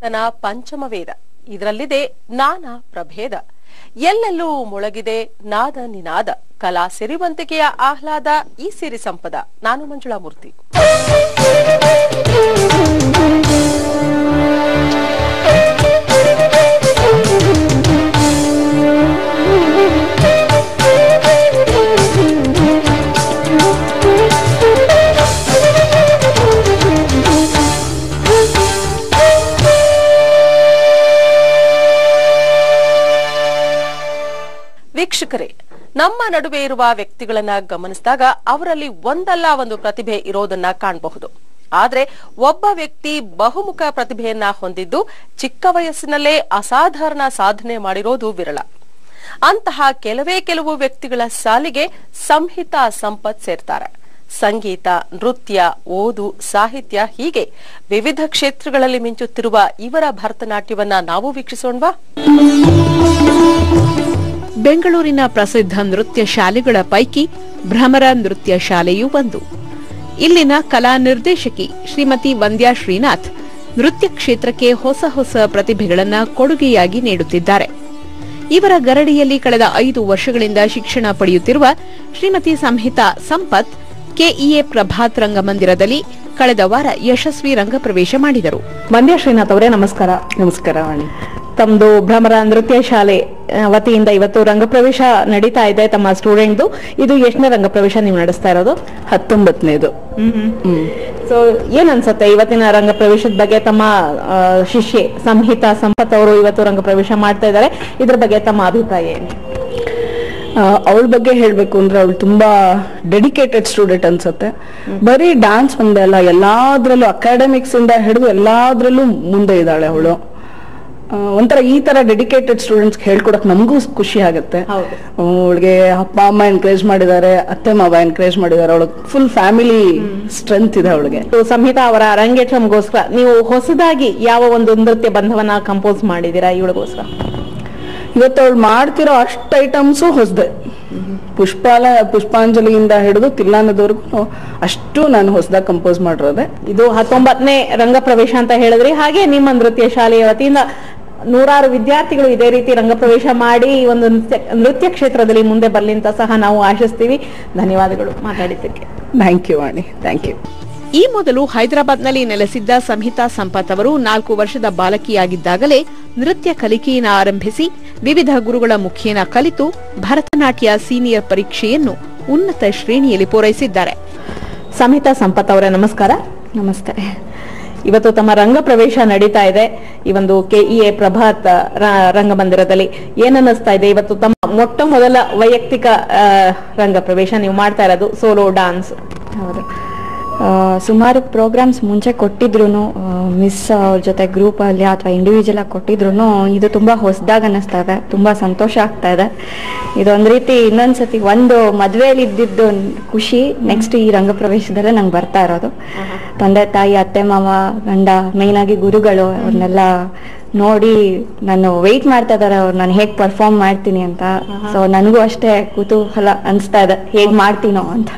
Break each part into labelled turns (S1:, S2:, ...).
S1: ತನ ಪಂಚಮ ವೇದ. ಇದರಲ್ಲಿದೆ ನಾನಾ ಪ್ರಭೇದ. ಎಲ್ಲೆಲ್ಲೂ ಮುಳಗಿದೆ ನಾದ ನಿನಾದ. ಕಲಾ ಸಿರಿವಂತಿಕೆಯ ಆಹ್ಲಾದ ಈ ಸಿರಿ ಸಂಪದ. ನಾನು ಮಂಜುಳಾ ಮೂರ್ತಿ. ವೀಕ್ಷಕರೇ, ನಮ್ಮ ನಡುವೆ ಇರುವ ವ್ಯಕ್ತಿಗಳನ್ನ ಗಮನಿಸಿದಾಗ ಅವರಲ್ಲಿ ಒಂದಲ್ಲ ಒಂದು ಪ್ರತಿಭೆ ಇರೋದನ್ನ ಕಾಣಬಹುದು. ಆದ್ರೆ ಒಬ್ಬ ವ್ಯಕ್ತಿ ಬಹುಮುಖ ಪ್ರತಿಭೆಯನ್ನ ಹೊಂದಿದ್ದು ಚಿಕ್ಕ ವಯಸ್ಸಿನಲ್ಲೇ ಅಸಾಧಾರಣ ಸಾಧನೆ ಮಾಡಿರೋದು ವಿರಳ. ಅಂತಹ ಕೆಲವು ವ್ಯಕ್ತಿಗಳ ಸಾಲಿಗೆ ಸಂಹಿತಾ ಸಂಪತ್ ಸೇರ್ತಾರೆ. ಸಂಗೀತ, ನೃತ್ಯ, ಓದು, ಸಾಹಿತ್ಯ ಹೀಗೆ ವಿವಿಧ ಕ್ಷೇತ್ರಗಳಲ್ಲಿ ಮಿಂಚುತ್ತಿರುವ ಇವರ ಭರತನಾಟ್ಯವನ್ನ ನಾವು ವೀಕ್ಷಿಸೋಣವಾ?
S2: ಬೆಂಗಳೂರಿನ ಪ್ರಸಿದ್ಧ ನೃತ್ಯ ಶಾಲೆಗಳ ಪೈಕಿ ಭ್ರಮರ ನೃತ್ಯ ಶಾಲೆಯೂ ಒಂದು. ಇಲ್ಲಿನ ಕಲಾ ನಿರ್ದೇಶಕಿ ಶ್ರೀಮತಿ ವಂದ್ಯಾ ಶ್ರೀನಾಥ್ ನೃತ್ಯ ಕ್ಷೇತ್ರಕ್ಕೆ ಹೊಸ ಪ್ರತಿಭೆಗಳನ್ನು ಕೊಡುಗೆಯಾಗಿ ನೀಡುತ್ತಿದ್ದಾರೆ. ಇವರ ಗರಡಿಯಲ್ಲಿ ಕಳೆದ 5 ವರ್ಷಗಳಿಂದ ಶಿಕ್ಷಣ ಪಡೆಯುತ್ತಿರುವ ಶ್ರೀಮತಿ ಸಂಹಿತಾ ಸಂಪತ್ ಕೆಇಎ ಪ್ರಭಾತ್ ರಂಗಮಂದಿರದಲ್ಲಿ ಕಳೆದ ವಾರ ಯಶಸ್ವಿ ರಂಗಪ್ರವೇಶ ಮಾಡಿದರು.
S3: ವಂದ್ಯಾ ಶ್ರೀನಾಥ್ ಅವರೇ, ನಮಸ್ಕಾರ.
S4: ನಮಸ್ಕಾರ ವಾಣಿ.
S3: ತಮ್ದು ಭ್ರಮರ ನೃತ್ಯ ಶಾಲೆ ವತಿಯಿಂದ ಇವತ್ತು ರಂಗಪ್ರವೇಶ ನಡೀತಾ ಇದೆ ತಮ್ಮ ಸ್ಟೂಡೆಂಟ್ದು. ಇದು ಎಷ್ಟನೇ ರಂಗಪ್ರವೇಶ ನೀವು ನಡೆಸ್ತಾ ಇರೋದು?
S4: 19ನೇದು.
S3: ಸೊ ಏನ್ ಅನ್ಸುತ್ತೆ ಇವತ್ತಿನ ರಂಗಪ್ರವೇಶದ ಬಗ್ಗೆ? ತಮ್ಮ ಶಿಷ್ಯೆ ಸಂಹಿತಾ ಸಂಪತ್ ಅವರು ಇವತ್ತು ರಂಗಪ್ರವೇಶ ಮಾಡ್ತಾ ಇದ್ದಾರೆ, ಇದ್ರ ಬಗ್ಗೆ ತಮ್ಮ ಅಭಿಪ್ರಾಯ ಏನು?
S4: ಅವಳ ಬಗ್ಗೆ ಹೇಳ್ಬೇಕು ಅಂದ್ರೆ ಅವಳು ತುಂಬಾ ಡೆಡಿಕೇಟೆಡ್ ಸ್ಟೂಡೆಂಟ್ ಅನ್ಸುತ್ತೆ. ಬರೀ ಡ್ಯಾನ್ಸ್ ಒಂದೇ ಅಲ್ಲ, ಎಲ್ಲಾದ್ರಲ್ಲೂ ಅಕಾಡೆಮಿಕ್ಸ್ ಇಂದ ಹಿಡಿದು ಎಲ್ಲಾದ್ರಲ್ಲೂ ಮುಂದೆ ಇದ್ದಾಳೆ ಅವಳು. ಒಂಥರ ಈ ತರ ಡೆಡಿಕೇಟೆಡ್ ಸ್ಟೂಡೆಂಟ್ಸ್ ಹೇಳ್ಕೊಡಕ್ ನಮಗೂ ಖುಷಿ ಆಗುತ್ತೆ. ಅವಳಿಗೆ ಅಪ್ಪ ಅಮ್ಮ ಎನ್ಕರೇಜ್ ಮಾಡಿದ್ದಾರೆ, ಅತ್ತೆ ಮಾವ ಎನ್ಕರೇಜ್ ಮಾಡಿದ್ದಾರೆ. ಅವಳಿಗೆ ಫುಲ್ ಫ್ಯಾಮಿಲಿ ಸ್ಟ್ರೆಂತ್ ಇದೆ ಅವಳಿಗೆ.
S3: ಸಂಹಿತಾ ಅವರ ಅರಂಗೇಟ್ರಂಗೋಸ್ಕರ ನೀವು ಹೊಸದಾಗಿ ಯಾವ ಒಂದು ನೃತ್ಯ ಬಂಧವನ್ನ ಕಂಪೋಸ್ ಮಾಡಿದೀರಾ ಇವಳಿಗೋಸ್ಕರ?
S4: ಇವತ್ತು ಅವಳು ಮಾಡ್ತಿರೋ ಅಷ್ಟು ಐಟಮ್ಸು ಹೊಸದೆ. ಪುಷ್ಪಾಂಜಲಿಯಿಂದ ಹಿಡಿದು ತಿಲ್ಲಾನದವರೆಗೂ ಅಷ್ಟು ನಾನು ಹೊಸದಾಗಿ ಕಂಪೋಸ್ ಮಾಡಿರೋದೆ.
S3: ಇದು 19ನೇ ರಂಗಪ್ರವೇಶ ಅಂತ ಹೇಳಿದ್ರಿ. ಹಾಗೆ ನಿಮ್ಮ ನೃತ್ಯ ಶಾಲೆಯ ವತಿಯಿಂದ 100 ವಿದ್ಯಾರ್ಥಿಗಳು ಇದೇ ರೀತಿ ರಂಗಪ್ರವೇಶ ಮಾಡಿ ಒಂದು ನೃತ್ಯ ಕ್ಷೇತ್ರದಲ್ಲಿ ಮುಂದೆ ಬರಲಿ ಅಂತ ಸಹ ನಾವು ಆಶಿಸ್ತೀವಿ. ಧನ್ಯವಾದಗಳು ಮಾತಾಡಿದ್ದಕ್ಕೆ.
S4: Thank you Vani, thank you.
S2: ಈ ಮೊದಲು ಹೈದರಾಬಾದ್ನಲ್ಲಿ ನೆಲೆಸಿದ್ದ ಸಂಹಿತಾ ಸಂಪತ್ ಅವರು 4 ವರ್ಷದ ಬಾಲಕಿಯಾಗಿದ್ದಾಗಲೇ ನೃತ್ಯ ಕಲಿಕೆಯನ್ನು ಆರಂಭಿಸಿ ವಿವಿಧ ಗುರುಗಳ ಮುಖೇನ ಕಲಿತು ಭರತನಾಟ್ಯ ಸೀನಿಯರ್ ಪರೀಕ್ಷೆಯನ್ನು ಉನ್ನತ ಶ್ರೇಣಿಯಲ್ಲಿ ಪೂರೈಸಿದ್ದಾರೆ.
S3: ಸಂಹಿತಾ ಸಂಪತ್ ಅವರ ನಮಸ್ಕಾರ.
S4: ನಮಸ್ತೆ.
S3: ಇವತ್ತು ತಮ್ಮ ರಂಗಪ್ರವೇಶ ನಡೀತಾ ಇದೆ ಈ ಒಂದು ಕೆಇಎ ಪ್ರಭಾತ್ ರಂಗಮಂದಿರದಲ್ಲಿ. ಏನನ್ನಿಸ್ತಾ ಇದೆ ಇವತ್ತು ತಮ್ಮ ಮೊಟ್ಟ ಮೊದಲ ವೈಯಕ್ತಿಕ ರಂಗಪ್ರವೇಶ ನೀವು ಮಾಡ್ತಾ ಇರೋದು ಸೋಲೋ ಡಾನ್ಸ್?
S5: ಹೌದು, ಸುಮಾರು ಪ್ರೋಗ್ರಾಮ್ಸ್ ಮುಂಚೆ ಕೊಟ್ಟಿದ್ರು, ಮಿಸ್ ಅವ್ರ ಜೊತೆ ಗ್ರೂಪ್ ಅಲ್ಲಿ ಅಥವಾ ಇಂಡಿವಿಜುವಲ್ ಆಗಿ ಕೊಟ್ಟಿದ್ರು. ಇದು ತುಂಬಾ ಹೊಸದಾಗಿ ಅನ್ನಿಸ್ತಾ ಇದೆ, ತುಂಬಾ ಸಂತೋಷ ಆಗ್ತಾ ಇದೆ. ಇದೊಂದ್ ರೀತಿ ಇನ್ನೊಂದ್ಸತಿ ಒಂದು ಮದ್ವೆಯಲ್ಲಿ ಇದ್ದಿದ್ದು ಖುಷಿ ನೆಕ್ಸ್ಟ್ ಈ ರಂಗಪ್ರವೇಶದಲ್ಲೇ ನಂಗೆ ಬರ್ತಾ ಇರೋದು. ತಂದೆ ತಾಯಿ, ಅತ್ತೆ ಮಾವ, ಗಂಡ, ಮೇನ್ ಆಗಿ ಗುರುಗಳು ಅವ್ರನ್ನೆಲ್ಲ ನೋಡಿ ನಾನು ವೆಯ್ಟ್ ಮಾಡ್ತಾ ಇದಾರೆ ಅವ್ರು ನಾನು ಹೇಗ್ ಪರ್ಫಾರ್ಮ್ ಮಾಡ್ತೀನಿ ಅಂತ. ಸೊ ನನಗೂ ಅಷ್ಟೇ ಕುತೂಹಲ ಅನ್ಸ್ತಾ ಇದೆ ಹೇಗ್ ಮಾಡ್ತೀನೋ ಅಂತ.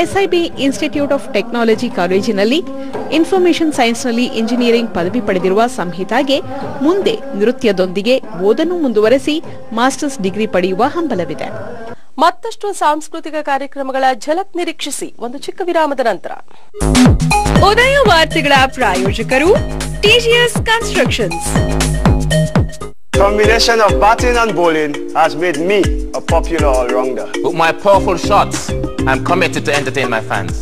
S2: ಎಸ್ಐಬಿ ಇನ್ಸ್ಟಿಟ್ಯೂಟ್ ಆಫ್ ಟೆಕ್ನಾಲಜಿ ಕಾಲೇಜಿನಲ್ಲಿ ಇನ್ಫಾರ್ಮೇಷನ್ ಸೈನ್ಸ್ನಲ್ಲಿ ಇಂಜಿನಿಯರಿಂಗ್ ಪದವಿ ಪಡೆದಿರುವ ಸಂಹಿತಾಗೆ ಮುಂದೆ ನೃತ್ಯದೊಂದಿಗೆ ಓದನ್ನು ಮುಂದುವರೆಸಿ ಮಾಸ್ಟರ್ಸ್ ಡಿಗ್ರಿ ಪಡೆಯುವ ಹಂಬಲವಿದೆ.
S1: ಮತ್ತಷ್ಟು ಸಾಂಸ್ಕೃತಿಕ ಕಾರ್ಯಕ್ರಮಗಳ ಝಲಕ್ ನಿರೀಕ್ಷಿಸಿ ಒಂದು ಚಿಕ್ಕ ವಿರಾಮದ ನಂತರ.
S6: ಉದಯ ವಾರ್ತೆಗಳ ಪ್ರಾಯೋಜಕರು TGS constructions.
S7: Combination of batting and bowling has made me a popular all-rounder.
S8: With my powerful shots, I'm committed to entertain my fans.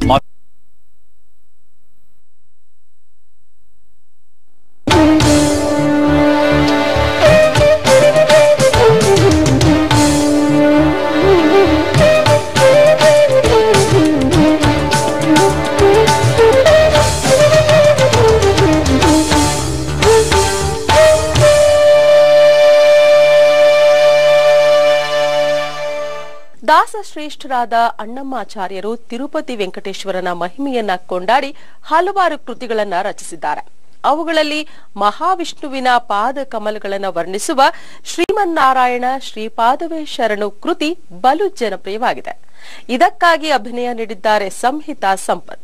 S1: ದಾಸಶ್ರೇಷ್ಠರಾದ ಅಣ್ಣಮ್ಮಾಚಾರ್ಯರು ತಿರುಪತಿ ವೆಂಕಟೇಶ್ವರನ ಮಹಿಮೆಯನ್ನ ಕೊಂಡಾಡಿ ಹಲವಾರು ಕೃತಿಗಳನ್ನ ರಚಿಸಿದ್ದಾರೆ. ಅವುಗಳಲ್ಲಿ ಮಹಾವಿಷ್ಣುವಿನ ಪಾದ ಕಮಲಗಳನ್ನು ವರ್ಣಿಸುವ ಶ್ರೀಮನ್ನಾರಾಯಣ ಶ್ರೀಪಾದವೇ ಶರಣು ಕೃತಿ ಬಲು ಜನಪ್ರಿಯವಾಗಿದೆ. ಇದಕ್ಕಾಗಿ ಅಭಿನಯ ನೀಡಿದ್ದಾರೆ ಸಂಹಿತಾ ಸಂಪತ್.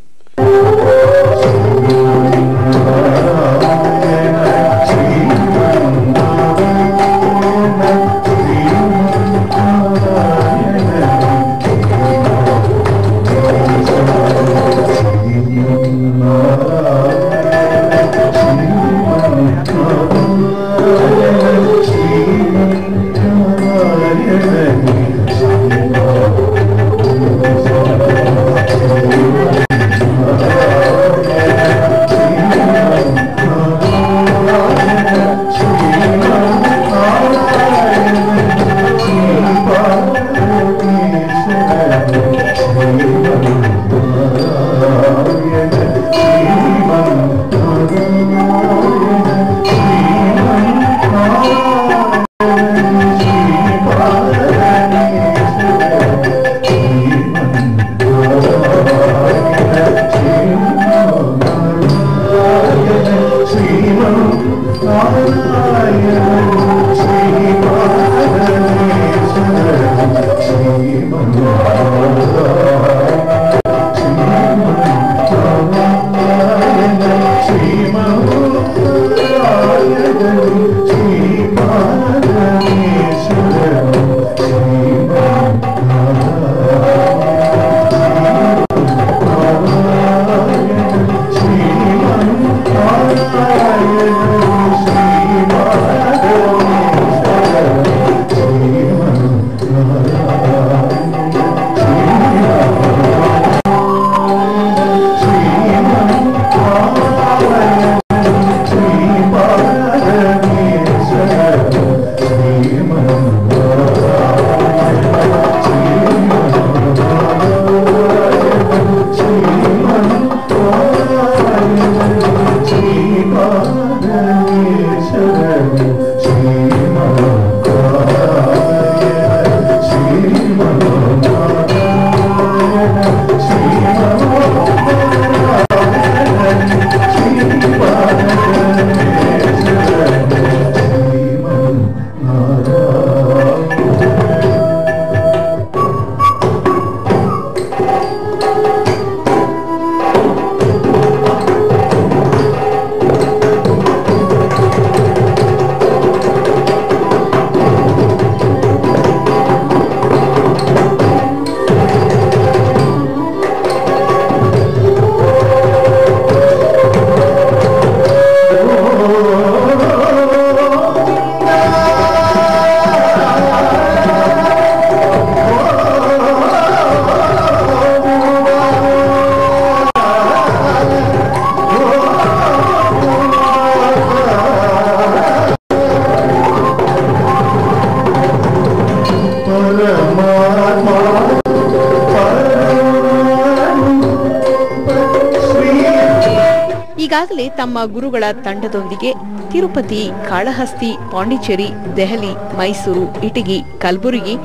S2: ಈಗಾಗಲೇ ತಮ್ಮ ಗುರುಗಳ ತಂಡದೊಂದಿಗೆ ತಿರುಪತಿ, ಕಾಳಹಸ್ತಿ, ಪಾಂಡಿಚೇರಿ, ದೆಹಲಿ, ಮೈಸೂರು, ಇಟಗಿ, ಕಲಬುರಗಿ,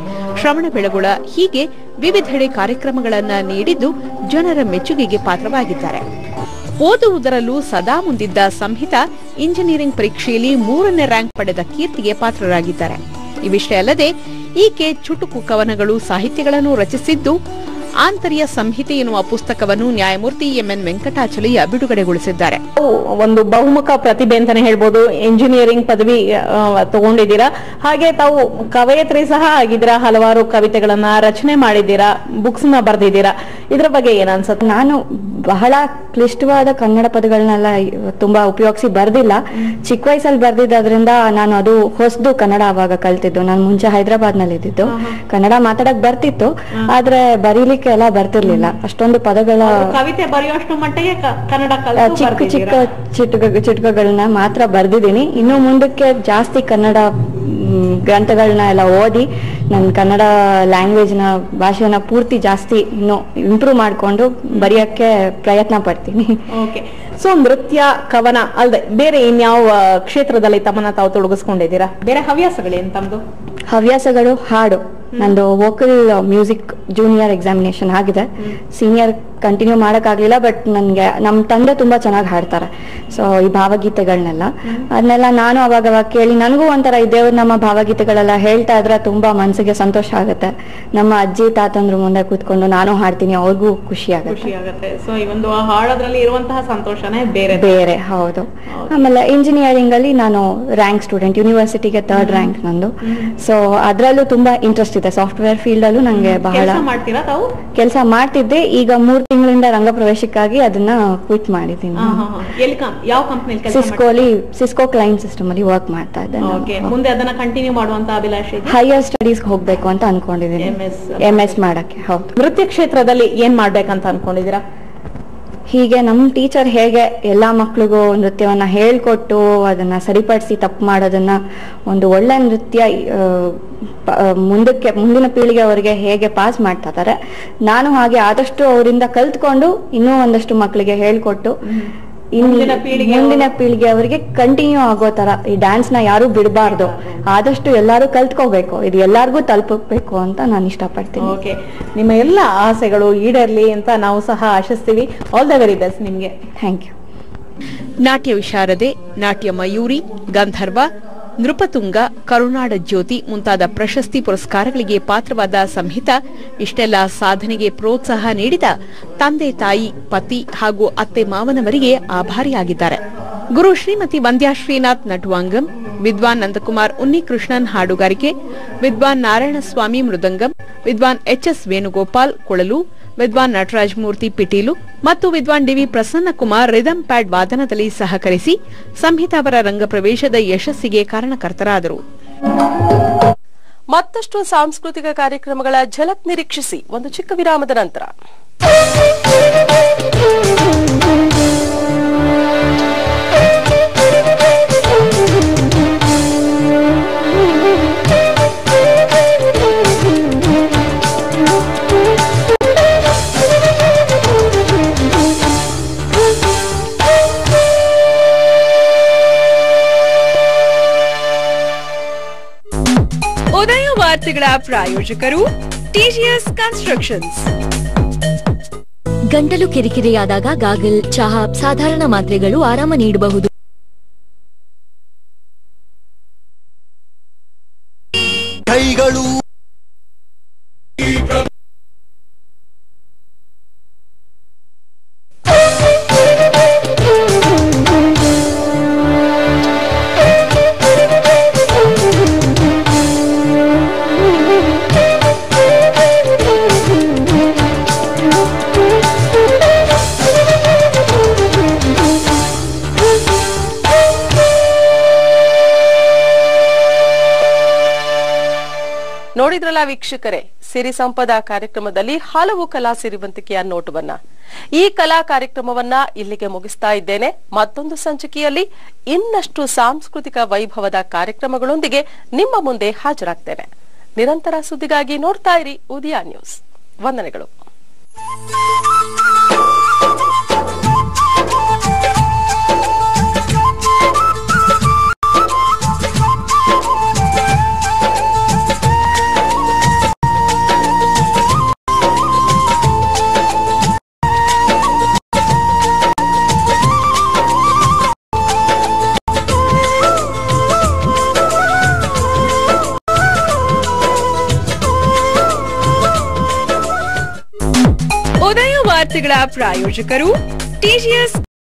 S2: ಶ್ರವಣಬೆಳಗೊಳ ಹೀಗೆ ವಿವಿಧೆಡೆ ಕಾರ್ಯಕ್ರಮಗಳನ್ನ ನೀಡಿದ್ದು ಜನರ ಮೆಚ್ಚುಗೆಗೆ ಪಾತ್ರವಾಗಿದ್ದಾರೆ. ಓದುವುದರಲ್ಲೂ ಸದಾ ಮುಂದಿದ್ದ ಸಂಹಿತಾ ಇಂಜಿನಿಯರಿಂಗ್ ಪರೀಕ್ಷೆಯಲ್ಲಿ 3ನೇ ರ್ಯಾಂಕ್ ಪಡೆದ ಕೀರ್ತಿಗೆ ಪಾತ್ರರಾಗಿದ್ದಾರೆ. ಇವಿಷ್ಟೇ ಅಲ್ಲದೆ ಈಕೆ ಚುಟುಕು ಕವನಗಳು, ಸಾಹಿತ್ಯಗಳನ್ನು ರಚಿಸಿದ್ದು ಆಂತರ್ಯ ಸಂಹಿತೆ ಎನ್ನುವ ಪುಸ್ತಕವನ್ನು ನ್ಯಾಯಮೂರ್ತಿ ಎಂಎನ್ ವೆಂಕಟಾಚಲಯ್ಯ ಬಿಡುಗಡೆಗೊಳಿಸಿದ್ದಾರೆ.
S3: ಒಂದು ಬಹುಮುಖ ಪ್ರತಿಭೆ ಅಂತಾನೆ ಹೇಳ್ಬೋದು. ಇಂಜಿನಿಯರಿಂಗ್ ಪದವಿ ತಗೊಂಡಿದ್ದೀರಾ, ಹಾಗೆ ತಾವು ಕವಯತ್ರಿ ಸಹ ಆಗಿದ್ದೀರಾ. ಹಲವಾರು ಕವಿತೆಗಳನ್ನ ರಚನೆ ಮಾಡಿದ್ದೀರಾ, ಬುಕ್ಸ್ ನ ಬರೆದಿದ್ದೀರಾ. ಇದ್ರ ಬಗ್ಗೆ ಏನ್ ಅನ್ಸುತ್ತೆ?
S5: ನಾನು ಬಹಳ ಕ್ಲಿಷ್ಟವಾದ ಕನ್ನಡ ಪದಗಳನ್ನೆಲ್ಲ ತುಂಬಾ ಉಪಯೋಗಿಸಿ ಬರ್ದಿಲ್ಲ. ಚಿಕ್ಕ ವಯಸ್ಸಲ್ಲಿ ಬರ್ದಿದ್ದರಿಂದ ನಾನು ಅದು ಹೊಸದು ಕನ್ನಡ ಅವಾಗ ಕಲ್ತಿದ್ದು. ನಾನು ಮುಂಚೆ ಹೈದರಾಬಾದ್ ನಲ್ಲಿ ಇದ್ದಿದ್ದು. ಕನ್ನಡ ಮಾತಾಡಕ್ ಬರ್ತಿತ್ತು, ಆದ್ರೆ ಬರೀಲಿಕ್ಕೆ ಎಲ್ಲ ಬರ್ತಿರ್ಲಿಲ್ಲ. ಅಷ್ಟೊಂದು ಪದಗಳ
S3: ಕವಿತೆ ಬರೆಯುವಷ್ಟು ಮಟ್ಟಿಗೆ ಕನ್ನಡ
S5: ಚಿಕ್ಕ ಚಿಕ್ಕ ಚಿಟುಕಗಳನ್ನ ಮಾತ್ರ ಬರ್ದಿದ್ದೀನಿ. ಇನ್ನು ಮುಂದಕ್ಕೆ ಜಾಸ್ತಿ ಕನ್ನಡ ಗ್ರಂಥಗಳನ್ನ ಎಲ್ಲ ಓದಿ ನನ್ನ ಕನ್ನಡ ಲ್ಯಾಂಗ್ವೇಜ್ ನ ಭಾಷೆನ ಪೂರ್ತಿ ಜಾಸ್ತಿ ಇನ್ನು ಇಂಪ್ರೂವ್ ಮಾಡ್ಕೊಂಡು ಬರೆಯಕ್ಕೆ ಪ್ರಯತ್ನ ಪಡ್ತೀನಿ.
S3: ಓಕೆ. ಸೊ ನೃತ್ಯ, ಕವನ ಅಲ್ಲದೆ ಬೇರೆ ಇನ್ಯಾವ ಕ್ಷೇತ್ರದಲ್ಲಿ ತಮ್ಮನ್ನ ತಾವು ತೊಡಗಿಸ್ಕೊಂಡಿದ್ದೀರಾ? ಬೇರೆ ಹವ್ಯಾಸಗಳೇನು ತಮ್ಮದು?
S5: ಹವ್ಯಾಸಗಳು ಹಾಡು. ನಂದು ವೋಕಲ್ ಮ್ಯೂಸಿಕ್ ಜೂನಿಯರ್ ಎಕ್ಸಾಮಿನೇಷನ್ ಆಗಿದೆ. ಸೀನಿಯರ್ ಕಂಟಿನ್ಯೂ ಮಾಡಕ್ಕಾಗ್ಲಿಲ್ಲ, ಬಟ್ ನನ್ಗೆ ನಮ್ ತಂದೆ ತುಂಬಾ ಚೆನ್ನಾಗಿ ಹಾಡ್ತಾರೆ. ಸೊ ಈ ಭಾವಗೀತೆಗಳನ್ನೆಲ್ಲ ಅದನ್ನೆಲ್ಲ ನಾನು ಅವಾಗ ಕೇಳಿ ನನಗೂ ಒಂಥರ ಈ ದೇವ್ರ ನಮ್ಮ ಭಾವಗೀತೆಗಳೆಲ್ಲ ಹೇಳ್ತಾ ಇದ್ರೆ ತುಂಬಾ ಮನ್ಸಿಗೆ ಸಂತೋಷ ಆಗುತ್ತೆ. ನಮ್ಮ ಅಜ್ಜಿ ತಾತಂದ್ರು ಮುಂದೆ ಕೂತ್ಕೊಂಡು ನಾನು ಹಾಡ್ತೀನಿ, ಅವ್ರಿಗೂ ಖುಷಿ ಆಗುತ್ತೆ.
S3: ಸೊ ಈ ಒಂದು ಹಾಡೋದ್ರಲ್ಲಿ ಇರುವಂತಹ ಸಂತೋಷನೇ
S5: ಬೇರೆ. ಹೌದು. ಆಮೇಲೆ ಇಂಜಿನಿಯರಿಂಗ್ ಅಲ್ಲಿ ನಾನು ರ್ಯಾಂಕ್ ಸ್ಟೂಡೆಂಟ್, ಯೂನಿವರ್ಸಿಟಿಗೆ 3rd ರ್ಯಾಂಕ್ ನಂದು. ಸೊ ಅದ್ರಲ್ಲೂ ತುಂಬಾ ಇಂಟ್ರೆಸ್ಟ್ ಇದೆ. ಸಾಫ್ಟ್ವೇರ್ ಫೀಲ್ಡ್ ಅಲ್ಲೂ ನಂಗೆ ಬಹಳ ಕೆಲಸ ಮಾಡ್ತಿದ್ದೆ. ಈಗ 3 ತಿಂಗಳಿಂದ ರಂಗ ಪ್ರವೇಶಕ್ಕಾಗಿ ಅದನ್ನ ಕ್ವಿಟ್ ಮಾಡಿದ್ದೀನಿ. ಸಿಸ್ಕೋ ಕ್ಲೈಂಟ್ ಸಿಸ್ಟಮ್ ಅಲ್ಲಿ ವರ್ಕ್ ಮಾಡ್ತಾ ಇದ್ದೆ.
S3: ಮುಂದೆ ಅದನ್ನ ಕಂಟಿನ್ಯೂ ಮಾಡುವಂತ ಅಭಿಲಾಷೆ?
S5: ಹೈಯರ್ ಸ್ಟಡೀಸ್ ಹೋಗ್ಬೇಕು ಅಂತ ಅನ್ಕೊಂಡಿದ್ದೀನಿ, MS ಮಾಡಕ್ಕೆ. ಹೌದು.
S3: ನೃತ್ಯ ಕ್ಷೇತ್ರದಲ್ಲಿ ಏನ್ ಮಾಡ್ಬೇಕಂತ ಅನ್ಕೊಂಡಿದ್ದೀರಾ?
S5: ಹೀಗೆ ನಮ್ ಟೀಚರ್ ಹೇಗೆ ಎಲ್ಲಾ ಮಕ್ಳಿಗೂ ನೃತ್ಯವನ್ನ ಹೇಳ್ಕೊಟ್ಟು ಅದನ್ನ ಸರಿಪಡಿಸಿ ತಪ್ಪು ಮಾಡೋದನ್ನ ಒಂದು ಒಳ್ಳೆ ನೃತ್ಯ ಮುಂದಿನ ಪೀಳಿಗೆ ಅವರಿಗೆ ಹೇಗೆ ಪಾಸ್ ಮಾಡ್ತಾ ಇದಾರೆ, ನಾನು ಹಾಗೆ ಆದಷ್ಟು ಅವರಿಂದ ಕಲ್ತ್ಕೊಂಡು ಇನ್ನೂ ಒಂದಷ್ಟು ಮಕ್ಕಳಿಗೆ ಹೇಳ್ಕೊಟ್ಟು ಮುಂದಿನ ಪೀಳಿಗೆ ಅವರಿಗೆ ಕಂಟಿನ್ಯೂ ಆಗೋ ತರ ಈ ಡ್ಯಾನ್ಸ್ ನ ಯಾರು ಬಿಡಬಾರ್ದು. ಆದಷ್ಟು ಎಲ್ಲಾರು ಕಲ್ತ್ಕೋಬೇಕು, ಇದು ಎಲ್ಲಾರ್ಗೂ ತಲುಪಬೇಕು ಅಂತ ನಾನು ಇಷ್ಟಪಡ್ತೀನಿ.
S3: ಓಕೆ, ನಿಮ್ಮ ಎಲ್ಲ ಆಸೆಗಳು ಈಡೇರ್ಲಿ ಅಂತ ನಾವು ಸಹ ಆಶಿಸ್ತೀವಿ. ಆಲ್ ದ ವೆರಿ ಬೆಸ್ಟ್ ನಿಮ್ಗೆ.
S5: Thank you.
S2: ನಾಟ್ಯ ವಿಶಾರದೆ, ನಾಟ್ಯ ಮಯೂರಿ, ಗಂಧರ್ವ, ನೃಪತುಂಗ, ಕರುನಾಡ ಜ್ಯೋತಿ ಮುಂತಾದ ಪ್ರಶಸ್ತಿ ಪುರಸ್ಕಾರಗಳಿಗೆ ಪಾತ್ರವಾದ ಸಂಹಿತಾ ಇಷ್ಟೆಲ್ಲ ಸಾಧನೆಗೆ ಪ್ರೋತ್ಸಾಹ ನೀಡಿದ ತಂದೆ ತಾಯಿ, ಪತಿ ಹಾಗೂ ಅತ್ತೆ ಮಾವನವರಿಗೆ ಆಭಾರಿಯಾಗಿದ್ದಾರೆ. ಗುರು ಶ್ರೀಮತಿ ವಂದ್ಯಾ ಶ್ರೀನಾಥ್ ನಟುವಾಂಗಂ, ವಿದ್ವಾನ್ ನಂದಕುಮಾರ್ ಉನ್ನಿಕೃಷ್ಣನ್ ಹಾಡುಗಾರಿಕೆ, ವಿದ್ವಾನ್ ನಾರಾಯಣಸ್ವಾಮಿ ಮೃದಂಗಂ, ವಿದ್ವಾನ್ ಎಚ್ಎಸ್ ವೇಣುಗೋಪಾಲ್ ಕೊಳಲು, ವಿದ್ವಾನ್ ನಟರಾಜ್ ಮೂರ್ತಿ ಪಿಟೀಲು ಮತ್ತು ವಿದ್ವಾನ್ ಡಿವಿ ಪ್ರಸನ್ನಕುಮಾರ್ ರಿದಮ್ ಪ್ಯಾಡ್ ವಾದನದಲ್ಲಿ ಸಹಕರಿಸಿ ಸಂಹಿತಾ ಅವರ ರಂಗಪ್ರವೇಶದ ಯಶಸ್ಸಿಗೆ ಕಾರಣಕರ್ತರಾದರು.
S1: ಮತ್ತಷ್ಟು ಸಾಂಸ್ಕೃತಿಕ ಕಾರ್ಯಕ್ರಮಗಳ ಝಲಕ್ ನಿರೀಕ್ಷಿಸಿ ಒಂದು ಚಿಕ್ಕ ವಿರಾಮದ ನಂತರ.
S6: ಉದಯ ವಾರ್ತೆಗಳ ಪ್ರಾಯೋಜಕರು ಟಿಜಿಎಸ್ ಕನ್ಸ್ಟ್ರಕ್ಷನ್ಸ್.
S9: ಗಂಟಲು ಕಿರಿಕಿರಿಯಾದಾಗ ಗಾಗಲ್, ಚಹಾ, ಸಾಧಾರಣ ಮಾತ್ರೆಗಳು ಆರಾಮ ನೀಡಬಹುದು.
S10: ಕೈಗಳು
S1: ನೋಡಿದ್ರಲ್ಲ ವೀಕ್ಷಕರೇ, ಸಿರಿ ಸಂಪದ ಕಾರ್ಯಕ್ರಮದಲ್ಲಿ ಹಲವು ಕಲಾ ಸಿರಿವಂತಿಕೆಯ ನೋಟವನ್ನ. ಈ ಕಲಾ ಕಾರ್ಯಕ್ರಮವನ್ನ ಇಲ್ಲಿಗೆ ಮುಗಿಸ್ತಾ ಇದ್ದೇನೆ. ಮತ್ತೊಂದು ಸಂಚಿಕೆಯಲ್ಲಿ ಇನ್ನಷ್ಟು ಸಾಂಸ್ಕೃತಿಕ ವೈಭವದ ಕಾರ್ಯಕ್ರಮಗಳೊಂದಿಗೆ ನಿಮ್ಮ ಮುಂದೆ ಹಾಜರಾಗ್ತೇನೆ. ನಿರಂತರ ಸುದ್ದಿಗಾಗಿ ನೋಡ್ತಾ ಇರಿ ಉದಯ ನ್ಯೂಸ್. ವಂದನೆಗಳು.
S6: ಉದಯ ವಾರ್ತೆಗಳ ಪ್ರಾಯೋಜಕರು ಟಿಜಿಎಸ್